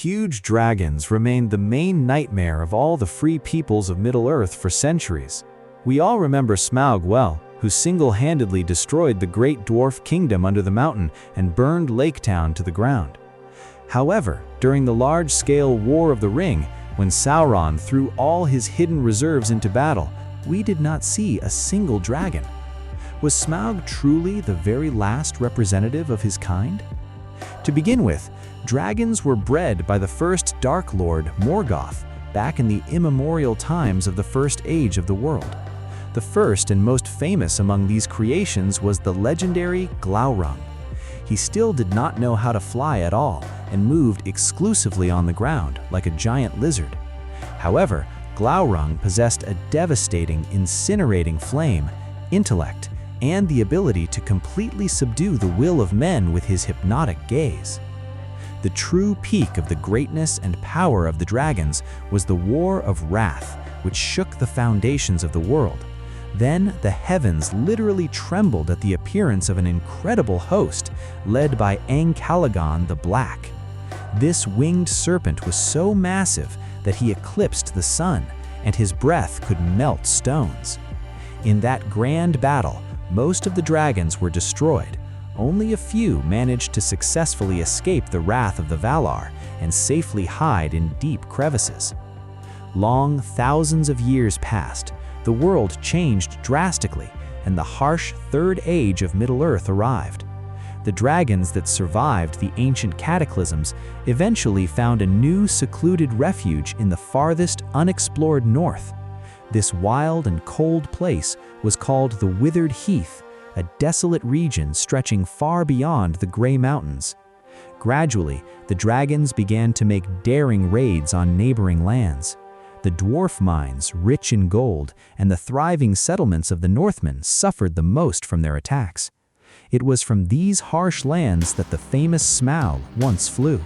Huge dragons remained the main nightmare of all the free peoples of Middle-earth for centuries. We all remember Smaug well, who single-handedly destroyed the Great Dwarf Kingdom under the mountain and burned Lake Town to the ground. However, during the large-scale War of the Ring, when Sauron threw all his hidden reserves into battle, we did not see a single dragon. Was Smaug truly the very last representative of his kind? To begin with, dragons were bred by the first Dark Lord, Morgoth, back in the immemorial times of the First Age of the world. The first and most famous among these creations was the legendary Glaurung. He still did not know how to fly at all and moved exclusively on the ground like a giant lizard. However, Glaurung possessed a devastating, incinerating flame, intellect, and the ability to completely subdue the will of men with his hypnotic gaze. The true peak of the greatness and power of the dragons was the War of Wrath, which shook the foundations of the world. Then the heavens literally trembled at the appearance of an incredible host led by Aang-Calagon the Black. This winged serpent was so massive that he eclipsed the sun, and his breath could melt stones. In that grand battle, most of the dragons were destroyed. Only a few managed to successfully escape the wrath of the Valar and safely hide in deep crevices. Long thousands of years passed, the world changed drastically, and the harsh Third Age of Middle-earth arrived. The dragons that survived the ancient cataclysms eventually found a new secluded refuge in the farthest unexplored north. This wild and cold place was called the Withered Heath, a desolate region stretching far beyond the Grey Mountains. Gradually, the dragons began to make daring raids on neighboring lands. The dwarf mines, rich in gold, and the thriving settlements of the Northmen suffered the most from their attacks. It was from these harsh lands that the famous Smaug once flew.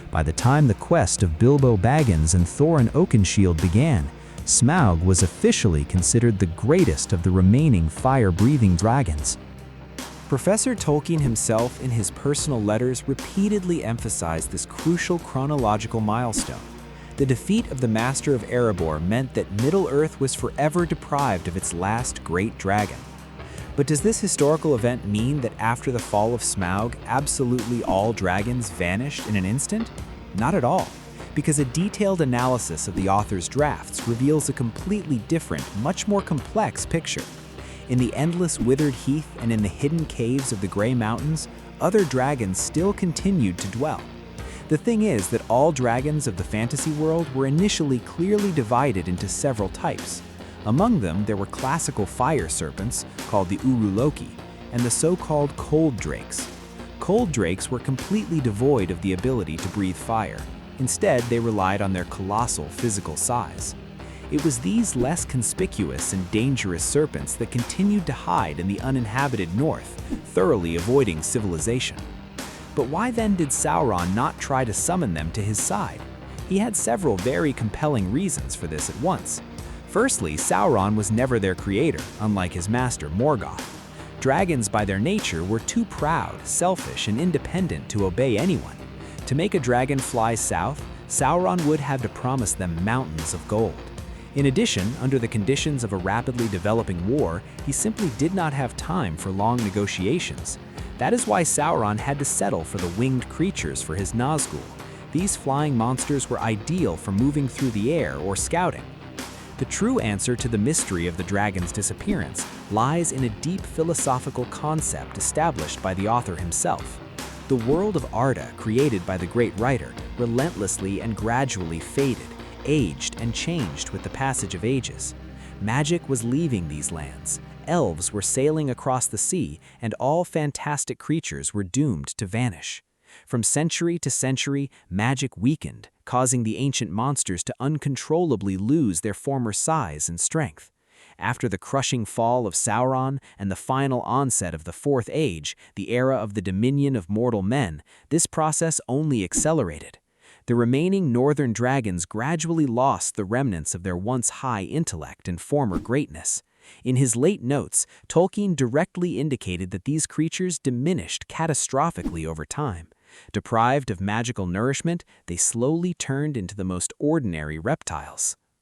By the time the quest of Bilbo Baggins and Thorin Oakenshield began, Smaug was officially considered the greatest of the remaining fire-breathing dragons. Professor Tolkien himself in his personal letters repeatedly emphasized this crucial chronological milestone. The defeat of the Master of Erebor meant that Middle-earth was forever deprived of its last great dragon. But does this historical event mean that after the fall of Smaug, absolutely all dragons vanished in an instant? Not at all, because a detailed analysis of the author's drafts reveals a completely different, much more complex picture. In the endless Withered Heath and in the hidden caves of the Grey Mountains, other dragons still continued to dwell. The thing is that all dragons of the fantasy world were initially clearly divided into several types. Among them, there were classical fire serpents, called the Uruloki, and the so-called cold drakes. Cold drakes were completely devoid of the ability to breathe fire. Instead, they relied on their colossal physical size. It was these less conspicuous and dangerous serpents that continued to hide in the uninhabited north, thoroughly avoiding civilization. But why then did Sauron not try to summon them to his side? He had several very compelling reasons for this at once. Firstly, Sauron was never their creator, unlike his master Morgoth. Dragons by their nature were too proud, selfish, and independent to obey anyone. To make a dragon fly south, Sauron would have to promise them mountains of gold. In addition, under the conditions of a rapidly developing war, he simply did not have time for long negotiations. That is why Sauron had to settle for the winged creatures for his Nazgul. These flying monsters were ideal for moving through the air or scouting. The true answer to the mystery of the dragon's disappearance lies in a deep philosophical concept established by the author himself. The world of Arda, created by the great writer, relentlessly and gradually faded, aged, and changed with the passage of ages. Magic was leaving these lands. Elves were sailing across the sea, and all fantastic creatures were doomed to vanish. From century to century, magic weakened, causing the ancient monsters to uncontrollably lose their former size and strength. After the crushing fall of Sauron and the final onset of the Fourth Age, the era of the dominion of mortal men, this process only accelerated. The remaining northern dragons gradually lost the remnants of their once high intellect and former greatness. In his late notes, Tolkien directly indicated that these creatures diminished catastrophically over time. Deprived of magical nourishment, they slowly turned into the most ordinary reptiles.